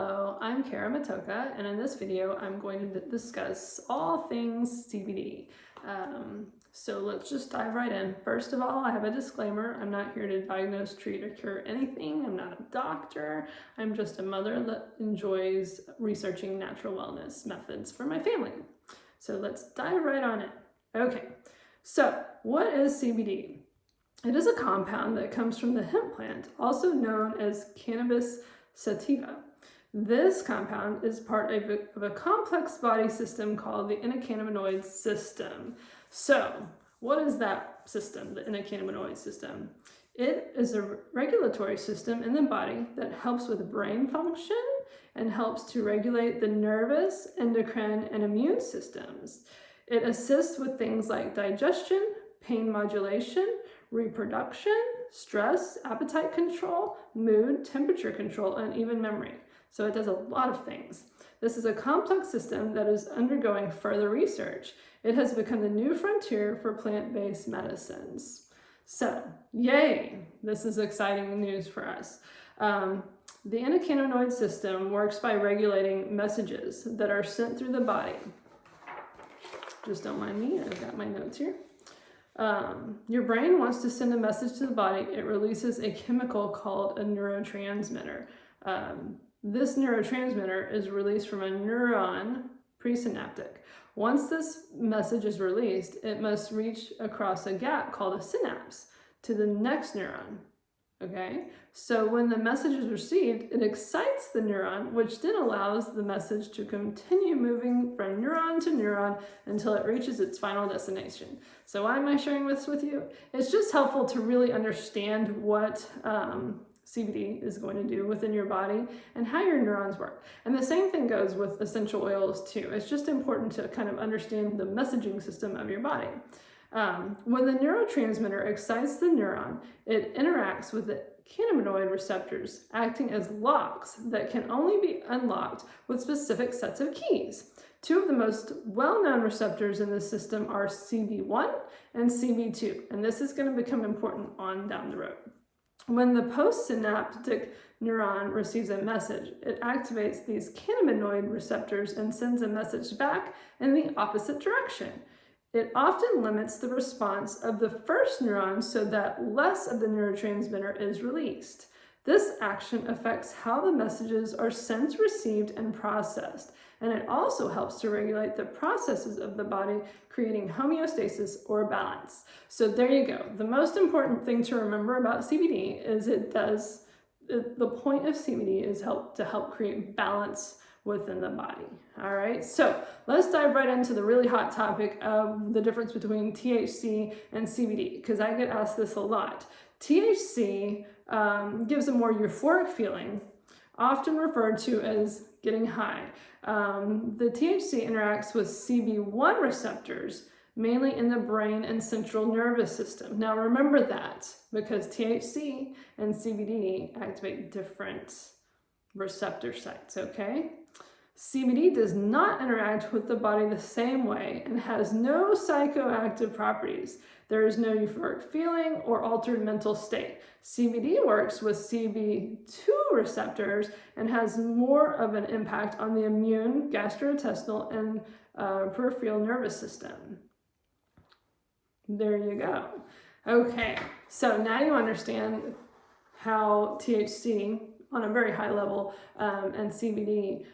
Hello, I'm Cara Matocha, and in this video I'm going to discuss all things CBD. So let's just dive right in. First of all, I have a disclaimer. I'm not here to diagnose, treat, or cure anything. I'm not a doctor. I'm just a mother that enjoys researching natural wellness methods for my family. So let's dive right on in. Okay, so what is CBD? It is a compound that comes from the hemp plant, also known as cannabis sativa. This compound is part of a complex body system called the endocannabinoid system. So, what is that system, the endocannabinoid system? It is a regulatory system in the body that helps with brain function and helps to regulate the nervous, endocrine, and immune systems. It assists with things like digestion, pain modulation, reproduction, stress, appetite control, mood, temperature control, and even memory. So it does a lot of things. This is a complex system that is undergoing further research. It has become the new frontier for plant-based medicines. So, yay! This is exciting news for us. The endocannabinoid system works by regulating messages that are sent through the body. Just don't mind me, I've got my notes here. Your brain wants to send a message to the body. It releases a chemical called a neurotransmitter. This neurotransmitter is released from a neuron presynaptic. Once this message is released, it must reach across a gap called a synapse to the next neuron. Okay, so when the message is received, it excites the neuron, which then allows the message to continue moving from neuron to neuron until it reaches its final destination. So why am I sharing this with you? It's just helpful to really understand what CBD is going to do within your body and how your neurons work. And the same thing goes with essential oils too. It's just important to kind of understand the messaging system of your body. When the neurotransmitter excites the neuron, it interacts with the cannabinoid receptors, acting as locks that can only be unlocked with specific sets of keys. Two of the most well-known receptors in this system are CB1 and CB2, and this is going to become important on down the road. When the postsynaptic neuron receives a message, it activates these cannabinoid receptors and sends a message back in the opposite direction. It often limits the response of the first neuron so that less of the neurotransmitter is released. This action affects how the messages are sent, received, and processed, and it also helps to regulate the processes of the body, creating homeostasis or balance. So there you go. The most important thing to remember about CBD is the point of CBD is to help create balance within the body. All right, so let's dive right into the really hot topic of the difference between THC and CBD, because I get asked this a lot. THC gives a more euphoric feeling, often referred to as getting high. The THC interacts with CB1 receptors, mainly in the brain and central nervous system. Now remember that, because THC and CBD activate different receptor sites, okay? CBD does not interact with the body the same way and has no psychoactive properties. There is no euphoric feeling or altered mental state. CBD works with CB2 receptors and has more of an impact on the immune, gastrointestinal, and peripheral nervous system. There you go. Okay, so now you understand how THC on a very high level and CBD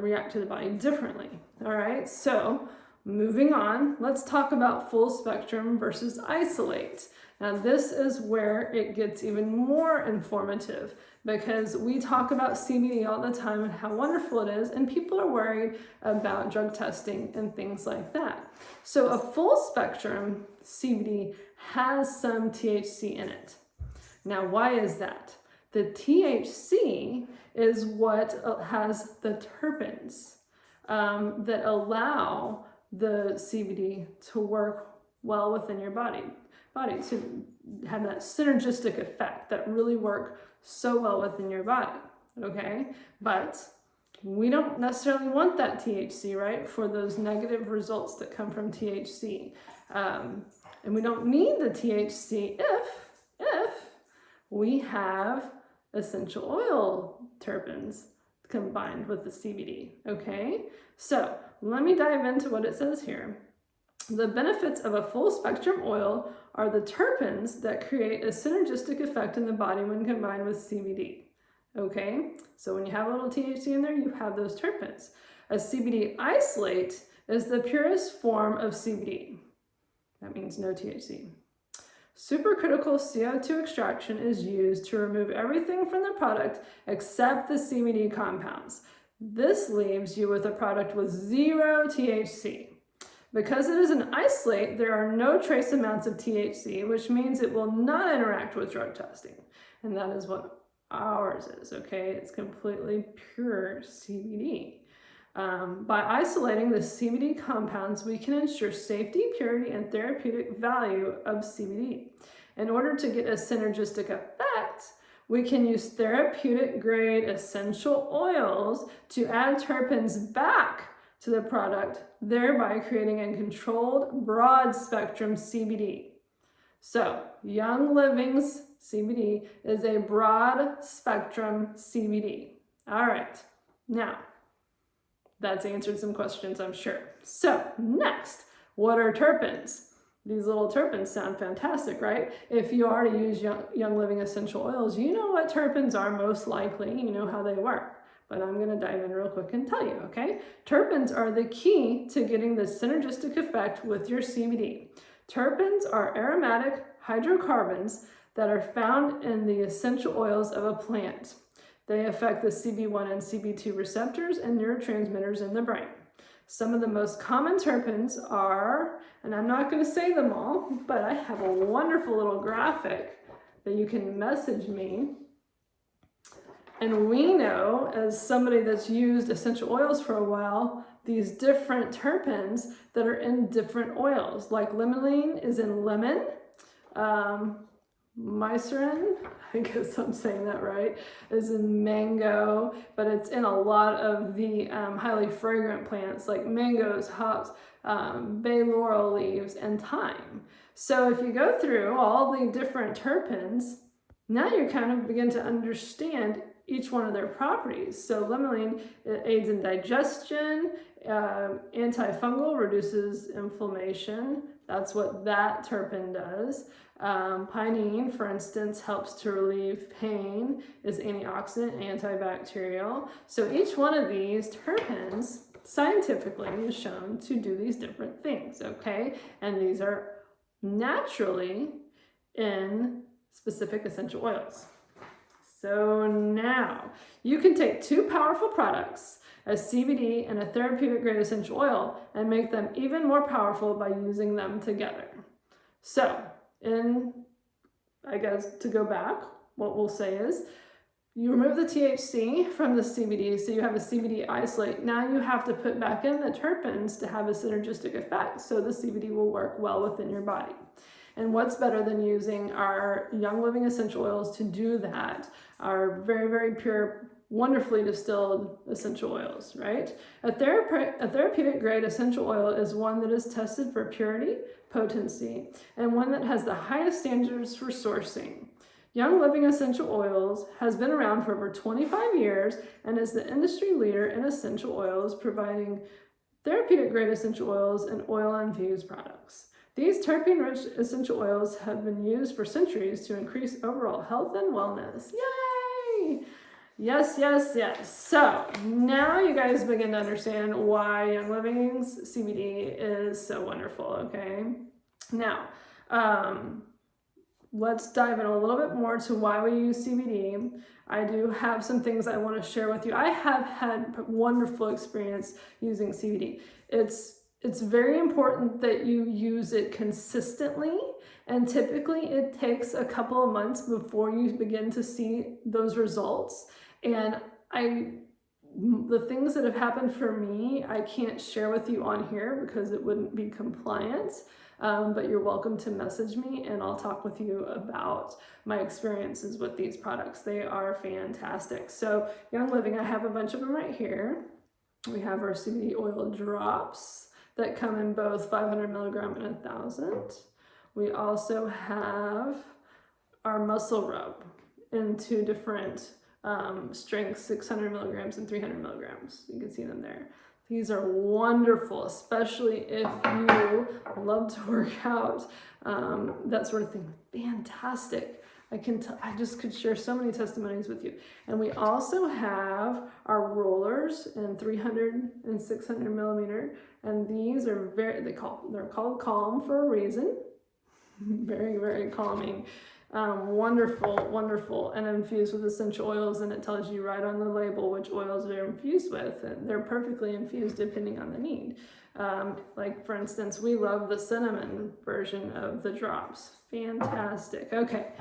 react to the body differently. All right, so moving on, let's talk about full spectrum versus isolate. Now this is where it gets even more informative, because we talk about CBD all the time and how wonderful it is, and people are worried about drug testing and things like that. So a full spectrum CBD has some THC in it. Now why is that? The THC is what has the terpenes that allow the CBD to work well within your body to have that synergistic effect that really work so well within your body, okay? But we don't necessarily want that THC, right, for those negative results that come from THC. And we don't need the THC if we have essential oil terpenes combined with the CBD, okay? So let me dive into what it says here. The benefits of a full spectrum oil are the terpenes that create a synergistic effect in the body when combined with CBD. Okay, so when you have a little THC in there, you have those terpenes. A CBD isolate is the purest form of CBD. That means no THC. Supercritical CO2 extraction is used to remove everything from the product except the CBD compounds. This leaves you with a product with 0 THC. Because it is an isolate, there are no trace amounts of THC, which means it will not interact with drug testing. And that is what ours is, okay? It's completely pure CBD. By isolating the CBD compounds, we can ensure safety, purity, and therapeutic value of CBD. In order to get a synergistic effect, we can use therapeutic grade essential oils to add terpenes back to the product, thereby creating a controlled broad spectrum CBD. So, Young Living's CBD is a broad spectrum CBD. All right, now that's answered some questions, I'm sure. So next, what are terpenes? These little terpenes sound fantastic, right? If you already use Young Living essential oils, you know what terpenes are most likely, you know how they work. But I'm gonna dive in real quick and tell you, okay? Terpenes are the key to getting the synergistic effect with your CBD. Terpenes are aromatic hydrocarbons that are found in the essential oils of a plant. They affect the CB1 and CB2 receptors and neurotransmitters in the brain. Some of the most common terpenes are, and I'm not going to say them all, but I have a wonderful little graphic that you can message me. And we know, as somebody that's used essential oils for a while, these different terpenes that are in different oils, like limonene is in lemon, mycerin, I guess I'm saying that right, is in mango, but it's in a lot of the highly fragrant plants like mangoes, hops, bay laurel leaves, and thyme. So if you go through all the different terpenes, now you kind of begin to understand each one of their properties. So limonene aids in digestion, antifungal, reduces inflammation. That's what that terpene does. Pinene, for instance, helps to relieve pain, is antioxidant, antibacterial. So each one of these terpenes scientifically is shown to do these different things, okay? And these are naturally in specific essential oils. So now you can take two powerful products, a CBD and a therapeutic grade essential oil, and make them even more powerful by using them together. So, I guess to go back, what we'll say is you remove the THC from the CBD, so you have a CBD isolate. Now you have to put back in the terpenes to have a synergistic effect, so the CBD will work well within your body. And what's better than using our Young Living essential oils to do that? Our very, very pure, wonderfully distilled essential oils, right? A therapeutic grade essential oil is one that is tested for purity, potency, and one that has the highest standards for sourcing. Young Living essential oils has been around for over 25 years and is the industry leader in essential oils, providing therapeutic grade essential oils and oil-infused products. These terpene-rich essential oils have been used for centuries to increase overall health and wellness. Yay! Yes, yes, yes. So now you guys begin to understand why Young Living's CBD is so wonderful, okay? Now, let's dive in a little bit more to why we use CBD. I do have some things I want to share with you. I have had wonderful experience using CBD. It's very important that you use it consistently, and typically it takes a couple of months before you begin to see those results. And the things that have happened for me, I can't share with you on here because it wouldn't be compliant, but you're welcome to message me and I'll talk with you about my experiences with these products. They are fantastic. So Young Living, I have a bunch of them right here. We have our CBD oil drops that come in both 500 milligram and 1,000. We also have our muscle rub in two different strength 600 milligrams and 300 milligrams. You can see them there. These are wonderful, especially if you love to work out, that sort of thing. Fantastic. I just could share so many testimonies with you. And we also have our rollers in 300 and 600 millimeter. And these are they're called Calm for a reason. Very, very calming. Wonderful, and infused with essential oils, and it tells you right on the label which oils they're infused with, and they're perfectly infused depending on the need. Like for instance, we love the cinnamon version of the drops. Fantastic. Okay,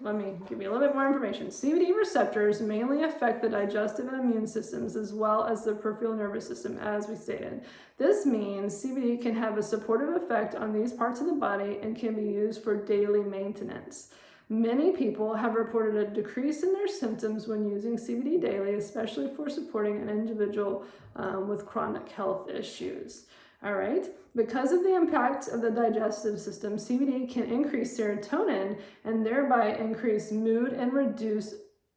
let me give you a little bit more information. CBD receptors mainly affect the digestive and immune systems as well as the peripheral nervous system, as we stated. This means CBD can have a supportive effect on these parts of the body and can be used for daily maintenance. Many people have reported a decrease in their symptoms when using CBD daily, especially for supporting an individual with chronic health issues. All right, because of the impact of the digestive system, CBD can increase serotonin and thereby increase mood and reduce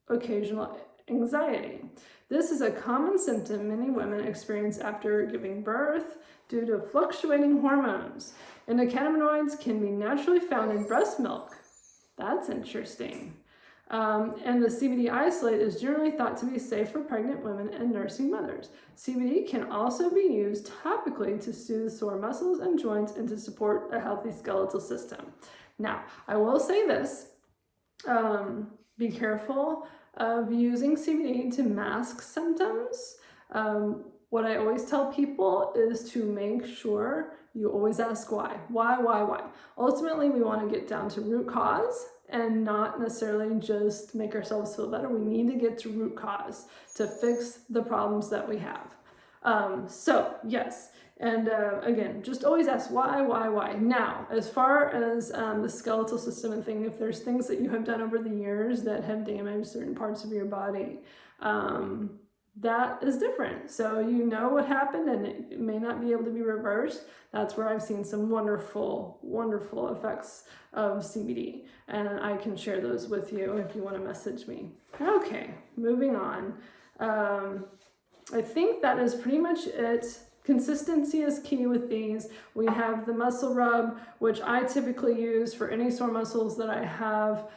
occasional anxiety. This is a common symptom many women experience after giving birth due to fluctuating hormones. Endocannabinoids can be naturally found in breast milk. That's interesting. And the CBD isolate is generally thought to be safe for pregnant women and nursing mothers. CBD can also be used topically to soothe sore muscles and joints and to support a healthy skeletal system. Now, I will say this, be careful of using CBD to mask symptoms. What I always tell people is to make sure you always ask why. Why? Ultimately, we want to get down to root cause and not necessarily just make ourselves feel better. We need to get to root cause to fix the problems that we have. So yes, and again, just always ask why. Now, as far as the skeletal system and thing, if there's things that you have done over the years that have damaged certain parts of your body, that is different. So you know what happened and it may not be able to be reversed. That's where I've seen some wonderful effects of CBD. And I can share those with you if you want to message me. Okay, moving on. I think that is pretty much it. Consistency is key with these. We have the muscle rub, which I typically use for any sore muscles that I have,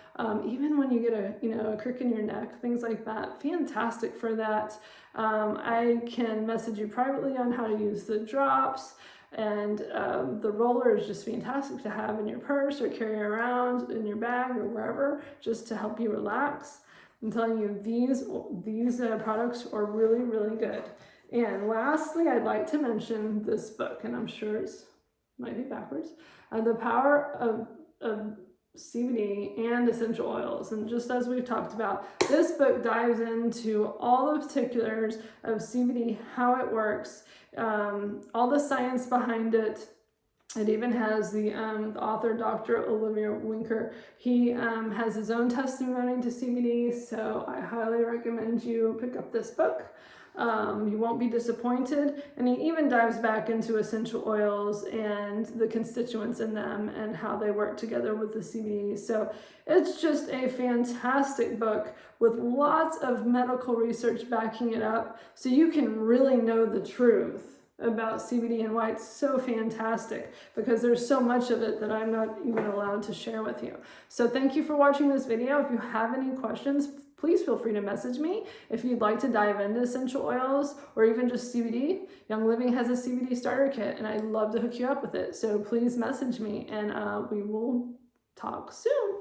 even when you get a crick in your neck, things like that. Fantastic for that. I can message you privately on how to use the drops, and the roller is just fantastic to have in your purse or carry around in your bag or wherever, just to help you relax. I'm telling you, these products are really, really good. And lastly, I'd like to mention this book, and I'm sure it might be backwards, The Power of CBD and Essential Oils. And just as we've talked about, this book dives into all the particulars of CBD, how it works, all the science behind it. It even has the author, Dr. Olivia Winker. He has his own testimony to CBD, so I highly recommend you pick up this book. You won't be disappointed. And he even dives back into essential oils and the constituents in them and how they work together with the CBD. So it's just a fantastic book with lots of medical research backing it up, so you can really know the truth about CBD and why it's so fantastic, because there's so much of it that I'm not even allowed to share with you. So thank you for watching this video. If you have any questions, please feel free to message me. If you'd like to dive into essential oils or even just CBD, Young Living has a CBD starter kit and I'd love to hook you up with it. So please message me and we will talk soon.